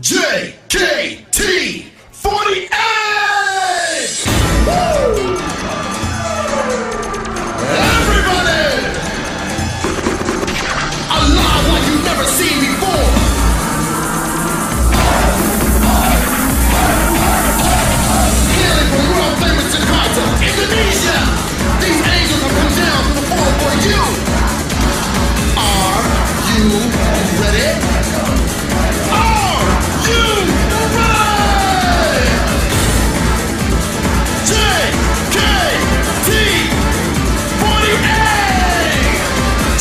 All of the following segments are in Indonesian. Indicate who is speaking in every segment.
Speaker 1: JKT48! Woo! Everybody! Alive like you've never seen before! Hailing from world famous Jakarta, Indonesia! These angels have come down to perform for you! Are you ready? Are you ready? JKT48!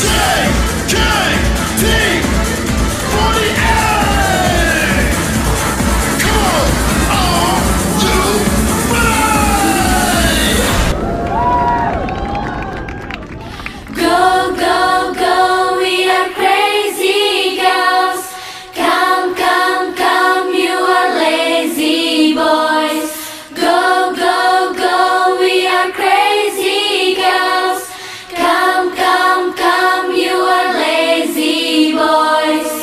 Speaker 1: JKT48! Come on! Are you ready?
Speaker 2: Go, go, go, we are crazy girls. Come, come, come, you are lazy boys. Go, go, go, we are crazy girls. Come, come, come, you are lazy boys.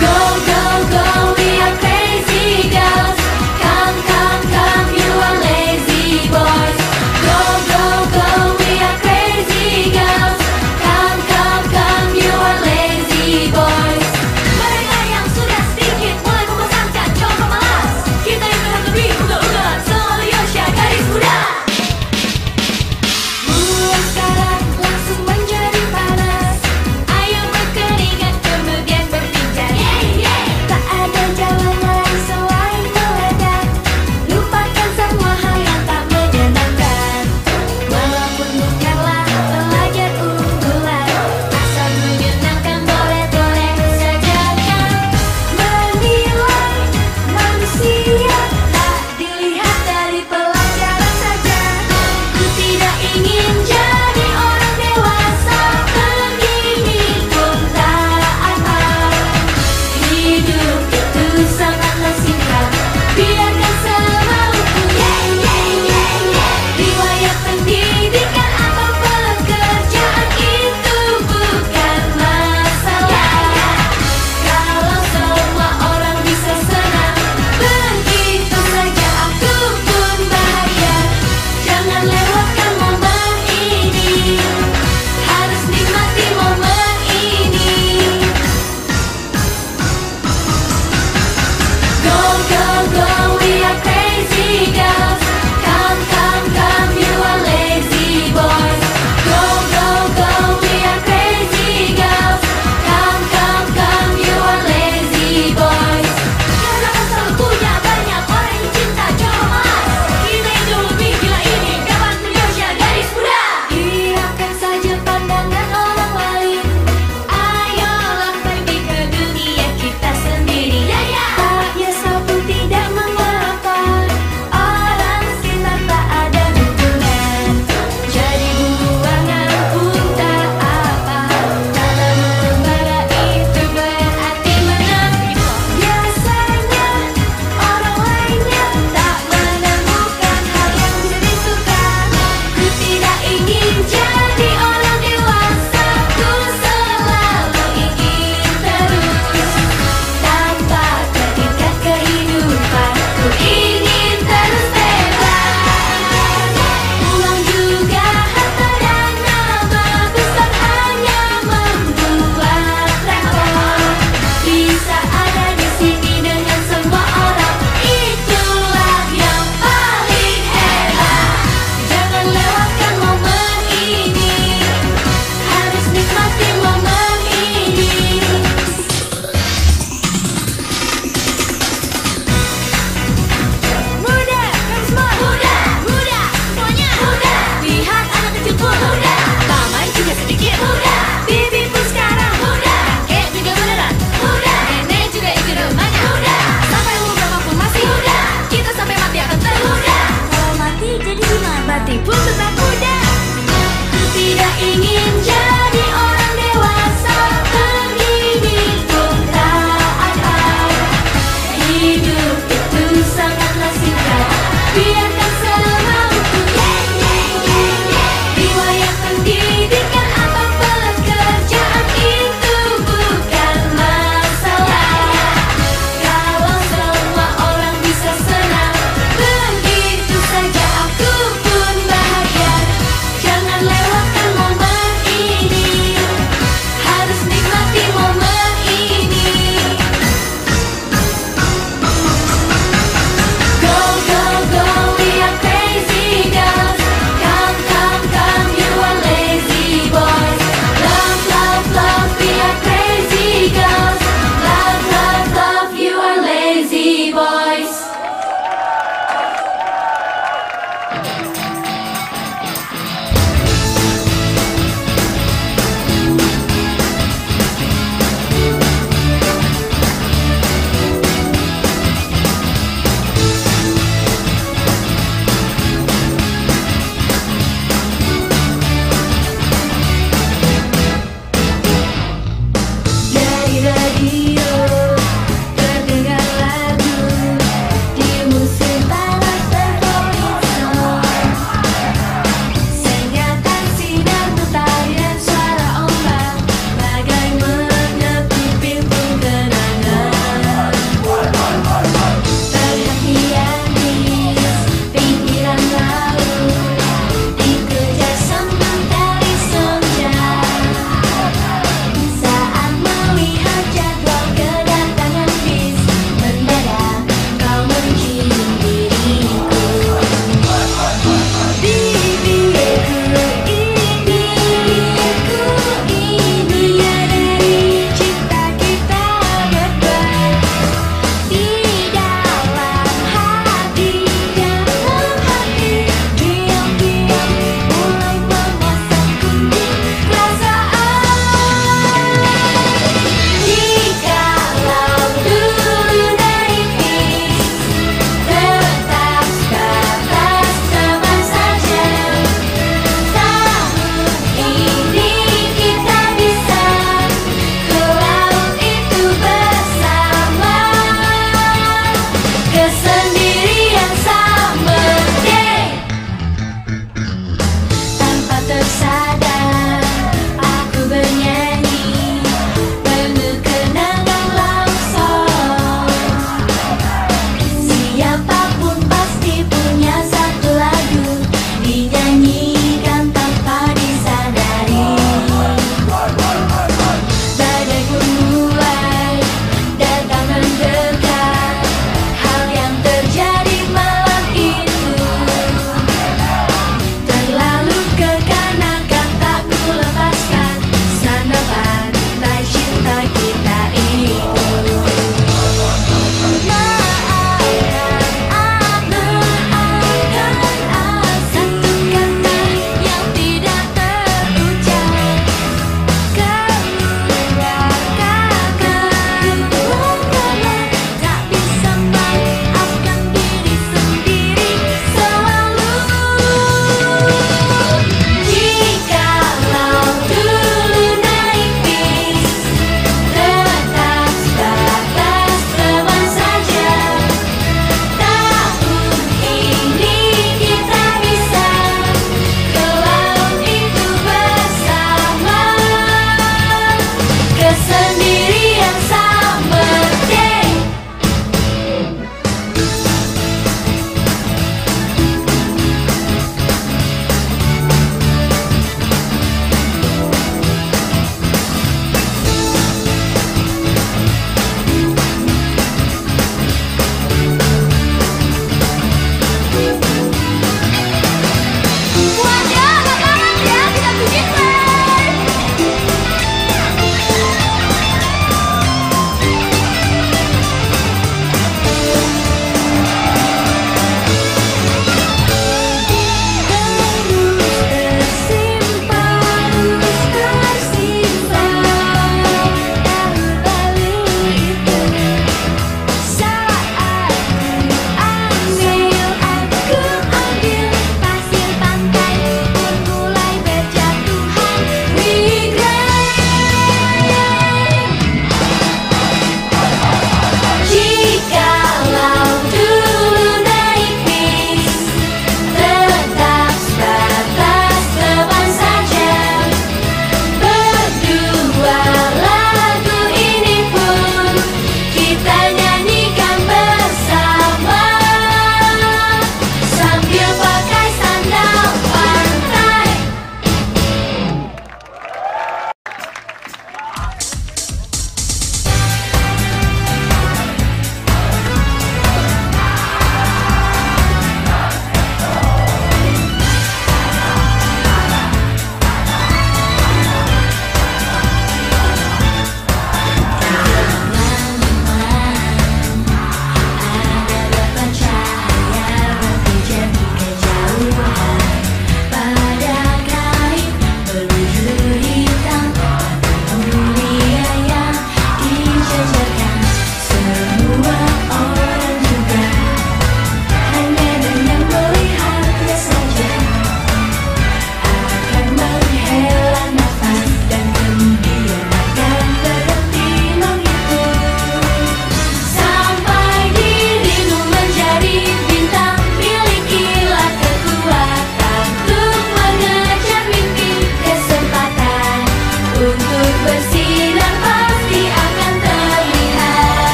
Speaker 2: Go, go, go, we are crazy girls. Come, come, come, you are lazy boys. Go, go, go, we are crazy girls. Come, come, come, you are lazy boys. Mereka yang sudah sedikit mulai membosankan, coba malas. Kita yang sudah lebih ugal-ugalan, selalu Yosha gadis muda. Mulai sekarang langsung menjadi panas. Ayo berkeringat kemudian berbincang. Tak ada jalan lain selain meledak. Lupakan semua hal yang tak menyenangkan. Walaupun bukanlah pelajar unggulan, asal menyenangkan boleh-boleh saja kan. Menilai manusia tak dilihat dari pelajaran saja. Ku tidak ingin jadi orang dewasa, begini pun tak apa. Hidup itu sangatlah singkat, biarkan semauku. Riwayat pendidikan atau pekerjaan itu bukan masalah. Kalau semua orang bisa senang, begitu saja aku pun bahagia. Jangan lewatkan momen ini, harus nikmati momen ini. Go, go, go, we are crazy girls. Come, come, come, you are lazy boys. Go, go, go, we are crazy girls. Come, come, come, you are lazy boys. Karena kan selalu punya banyak orang yang cinta, coba malas. Kita itu lebih gila ini, kapan pun Yosha gadis muda. Hiraukan saja pandangan orang lain. Ayolah pergi ke dunia kita sendiri. Tak biasa pun tidak mengapa, orang sekitar tak ada hubungan. Jadi buangan pun tak apa, dalam membara itu berarti menang. Biasanya orang lainnya tak menemukan hal yang bisa disuka. Ku tidak ingin jadi orang dewasa, ku selalu ingin terus tanpa terikat kehidupan. Ku ingin terus bebas. Uang juga harta dan nama besar hanya membuat repot. Bisa ada di sini dengan semua orang, itulah yang paling hebat. Jangan lewatkan momen ini, harus nikmati momen ini. Muda, kamu semua muda, muda, semuanya muda. Lihat anak kecil pun muda, taman juga sedikit muda. Bibi pun sekarang muda, kakek juga beneran muda, nenek juga ikut rumahnya muda. Sampai umur berapapun masih muda, kita sampai mati akan terus muda. Kalau mati jadi gimana? Mati pun tetap muda. Ku tidak ingin jadi orang dewasa, begini pun tak apa. Hidup itu sangatlah singkat, biarkan semauku.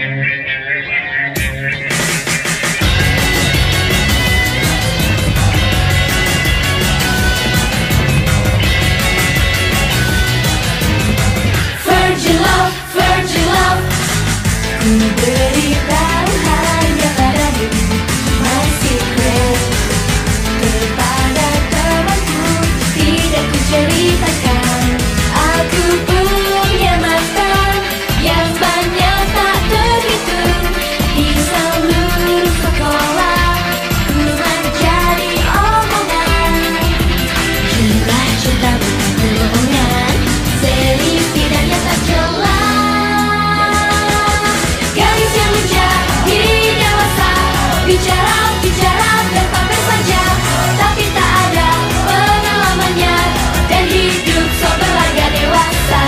Speaker 2: Virgin love, virgin love. Ku beritahu hanya padamu, my secret. Kepada temanku tidak ku ceritakan. Aku punya mantan yang banyak tak terhitung. Di seluruh sekolah ku menjadi omongan. Jumlah cinta bukan bohongan, serius tidak nyata jelas. Gadis yang menjadi dewasa, bicara-bicara dan pamer saja, tapi tak ada pengalamannya dan hidup sok berlaga dewasa.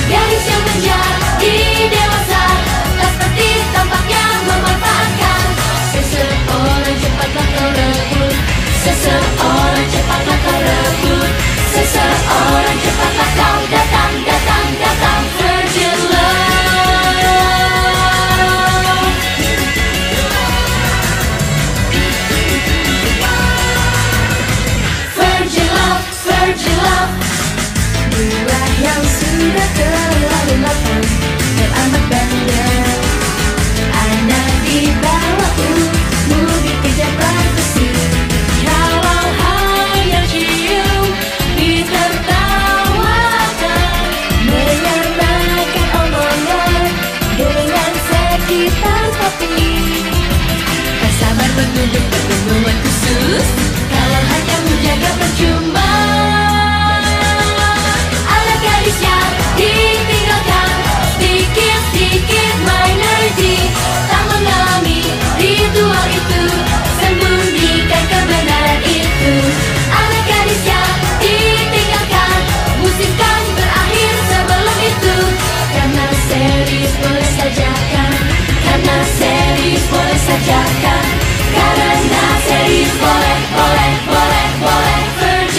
Speaker 2: Gadis yang menjadi dewasa, tak seperti tampaknya memanfaatkan. Seseorang cepatlah kau rebut, seseorang cepatlah kau rebut, seseorang cepatlah kau datang, datang, datang. Virgin love, virgin love, virgin love. Buah yang sudah terlalu matang, teramat banyak anak di bawah umur dikejar privasi. Kalau hanya cium ditertawakan, menyamakan omongan dengan sekitar kopi. Tak sabar menunggu pertemuan khusus, kalau hanya menjaga percuma. Anak gadis yang ditinggalkan, sedikit-sedikit minority, tak mengalami ritual itu, sembunyikan kebenaran itu. Anak gadis yang ditinggalkan, musik kan berakhir sebelum itu. Karena serius boleh saja kan, karena serius boleh saja kan, karena serius boleh, boleh, boleh, boleh. Virgin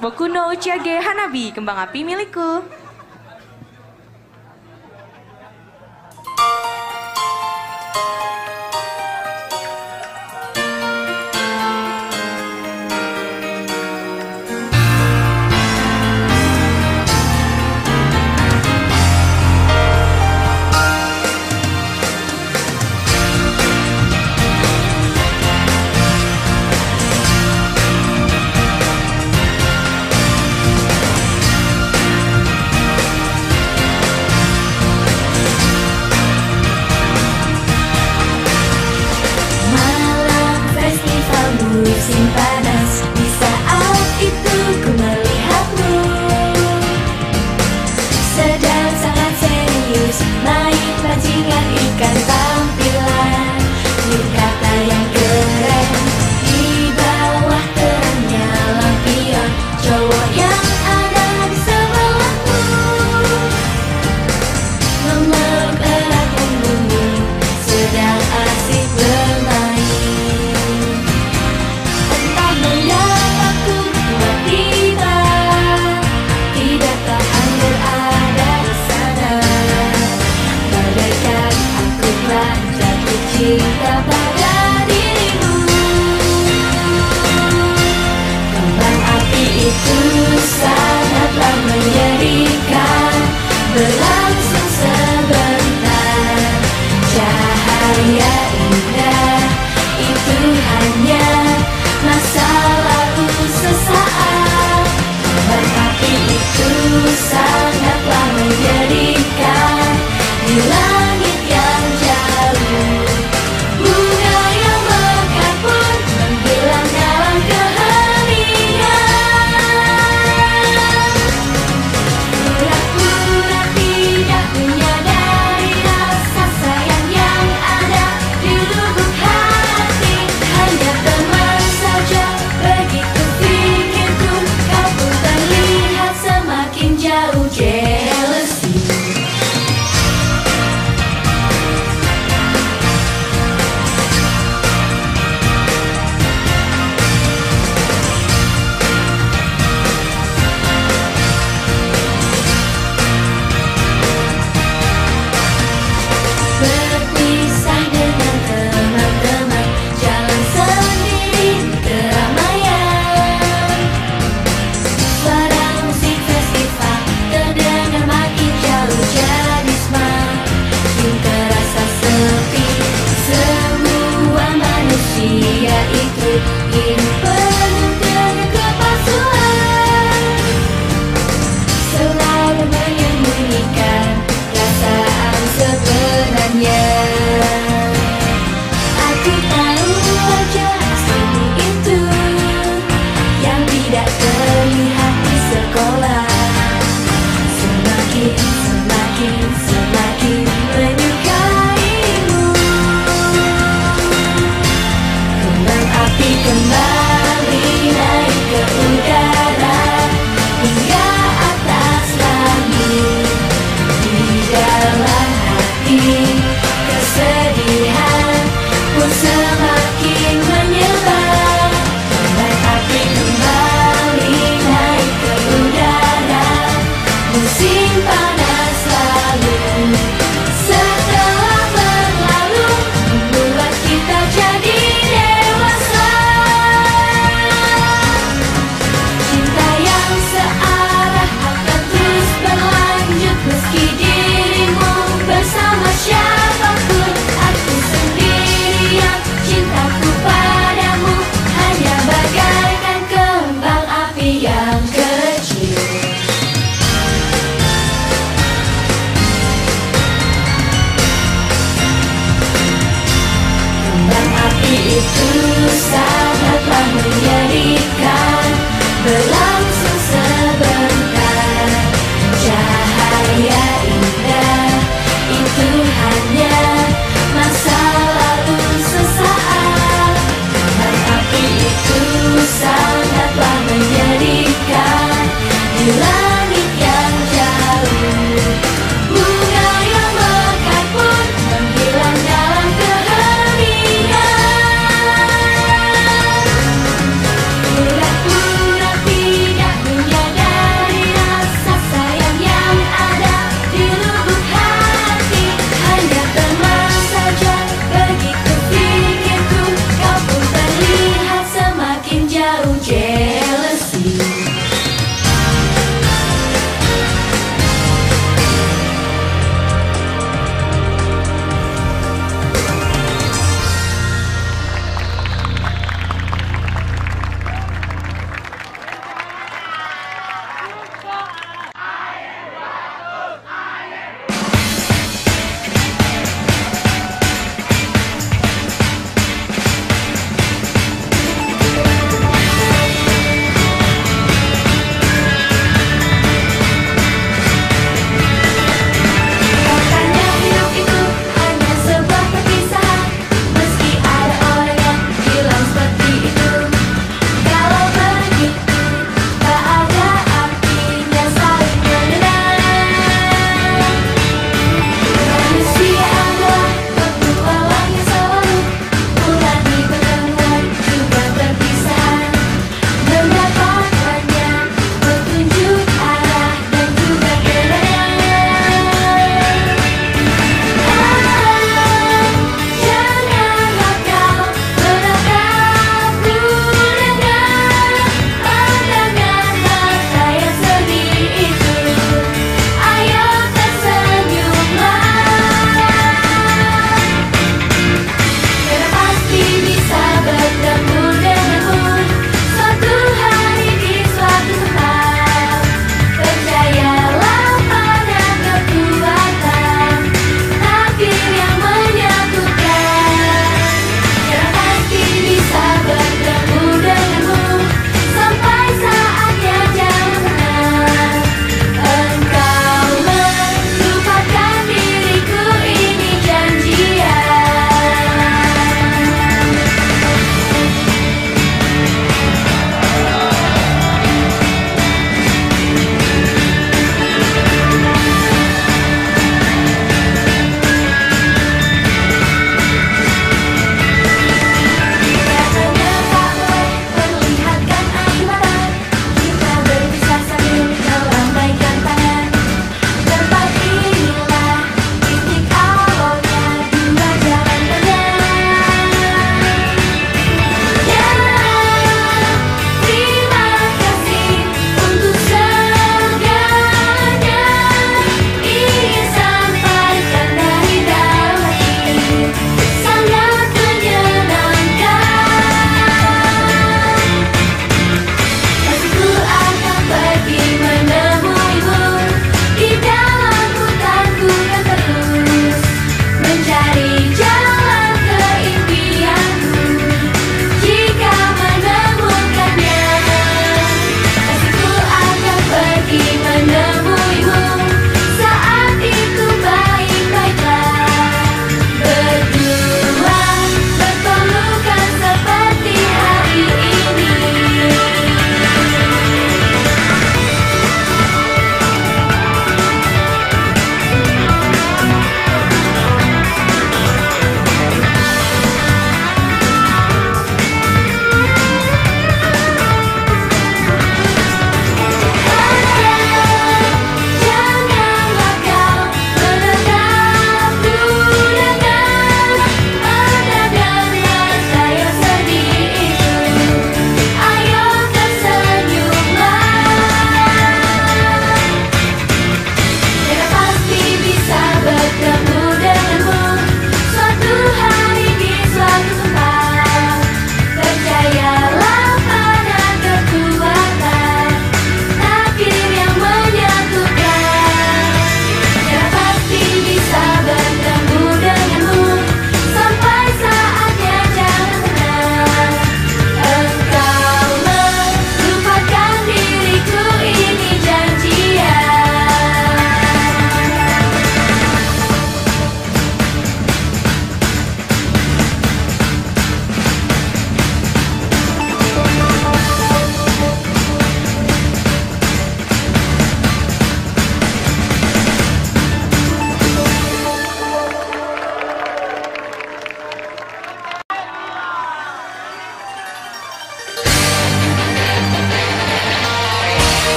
Speaker 3: Boku no Uchage Hanabi, kembang api milikku.
Speaker 2: Musim panas, di saat itu ku melihatmu sedang sangat serius main pancingan ikan tampilan yukata yang keren di bawah terangnya lampion cowok yang ada di sebelahmu memeluk erat punggungmu sedang asik bermain. Cinta pada dirimu, kembang api itu sangatlah menyedihkan, berlangsung sebentar. Cahaya indah itu hanya masa lalu sesaat. Kembang api itu sangatlah menyedihkan di langit yang jauh. Bunga yang mekar pun menghilang dalam keheningan. Pura-pura tidak menyadari rasa sayang yang ada di lubuk hati. Hanya teman saja, begitu pikirku. Kau pun terlihat semakin jauh, jealousy. Berpisah dengan teman-teman, jalan sendiri keramaian. Suara musik festival terdengar makin jauh jadi semakin terasa sepi. Semua manusia itu hidup penuh dengan kepalsuan, selalu menyembunyikan perasaan sebenarnya.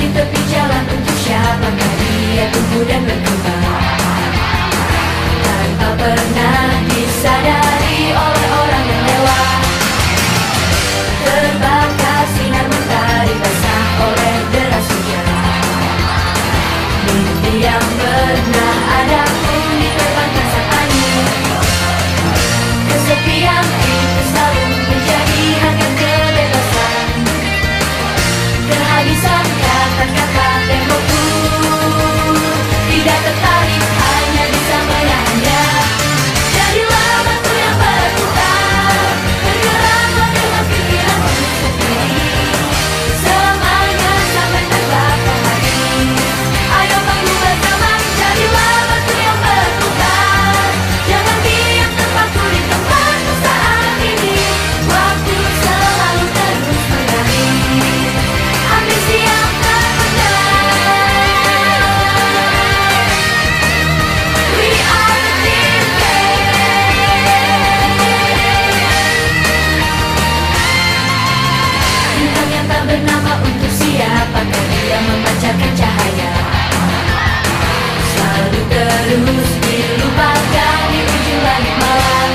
Speaker 2: di tepi jalan untuk siapakah dia tumbuh dan berkembang tanpa pernah disadari oleh orang yang lewat. Terbakar sinar mentari basah oleh deras hujan. Mimpi yang pernah ada pun diterbangkan sang angin. Kesepian itu selalu menjadi harga kebebasan. Kehabisan kata-kata tembokku tidak tertarik hanya bisa menahannya. Jadilah batu yang berputar, bergeraklah dengan pikiranmu sendiri. Semangat sampai terbakar hati. Ayo bangun bersama, jadilah batu yang berputar. Jangan diam terpaku di tempatmu saat ini. Waktu selalu terus mengalir, ambisi yang terpendam. We are the team Bintang yang tak bernama untuk siapakah dia memancarkan cahaya. Selalu terus dilupakan di ujung langit malam.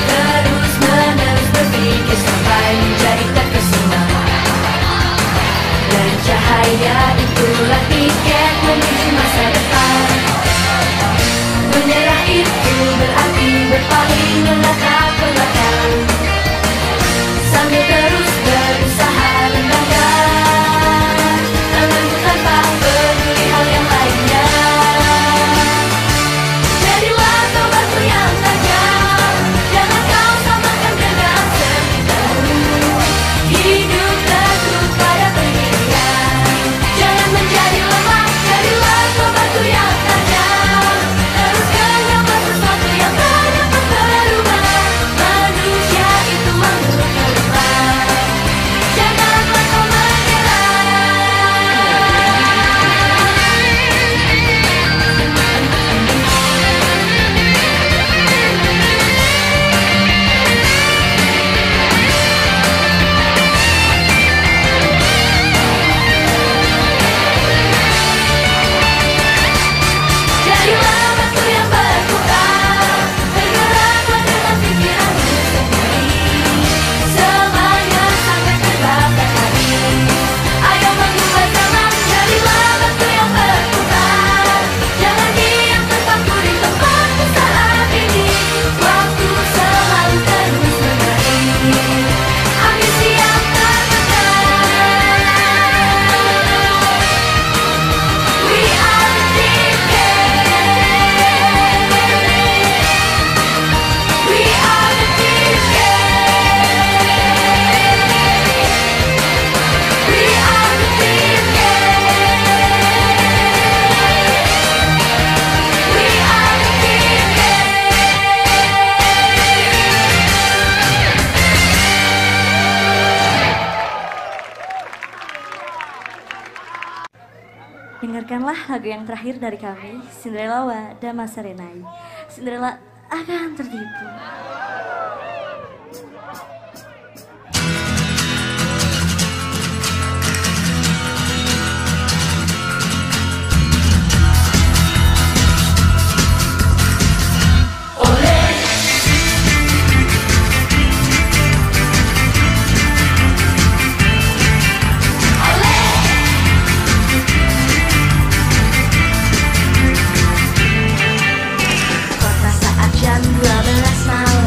Speaker 2: Terus menerus berpikir sampai menjadi terkesima. Dan cahaya itulah tiket menuju masa depan. Menyerah itu berarti berpaling menatap ke belakang. Sambil terus berusaha rendahkan tanganku tanpa peduli hal yang lainnya. Jadilah kau batu yang tajam, jangan kau samakan dengan sekitarmu. Hidup teguh pada pendirian, jangan menjadi lemah. Jadilah kau batu yang tajam, terus genggam sesuatu yang tak dapat berubah. Manusia itu makhluk yang lemah, janganlah kau menyerah. Jadilah batu yang berputar, bergeraklah dengan pikiranmu sendiri. Semangat sampai terbakar hati. Ayo bangun bersama, jadilah batu yang berputar. Jangan diam terpaku di tempatmu saat ini. Waktu selalu terus mengalir, ambisi yang terpendam. We are the team We are the team We are the team We are the
Speaker 4: Dengarkanlah lagu yang terakhir dari kami, Cinderella wa Dama Serenai. Cinderella akan tertipu. Kota saat jam 12 malam.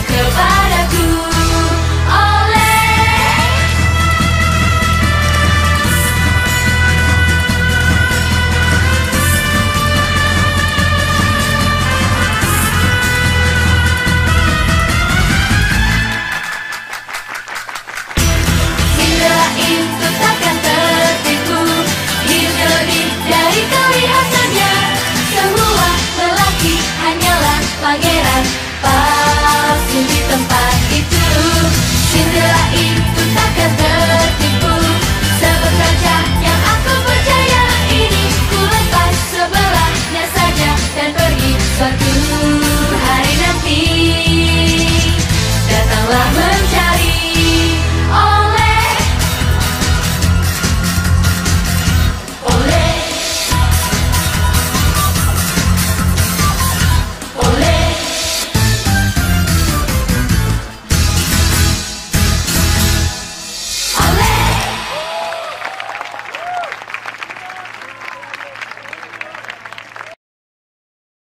Speaker 2: kepadaku. Oleh Cinderella itu takkan tertipu, hidup dari kelihatannya. Semua lelaki hanyalah pangeran palsu di tempat itu. Cinderella itu takkan tertipu.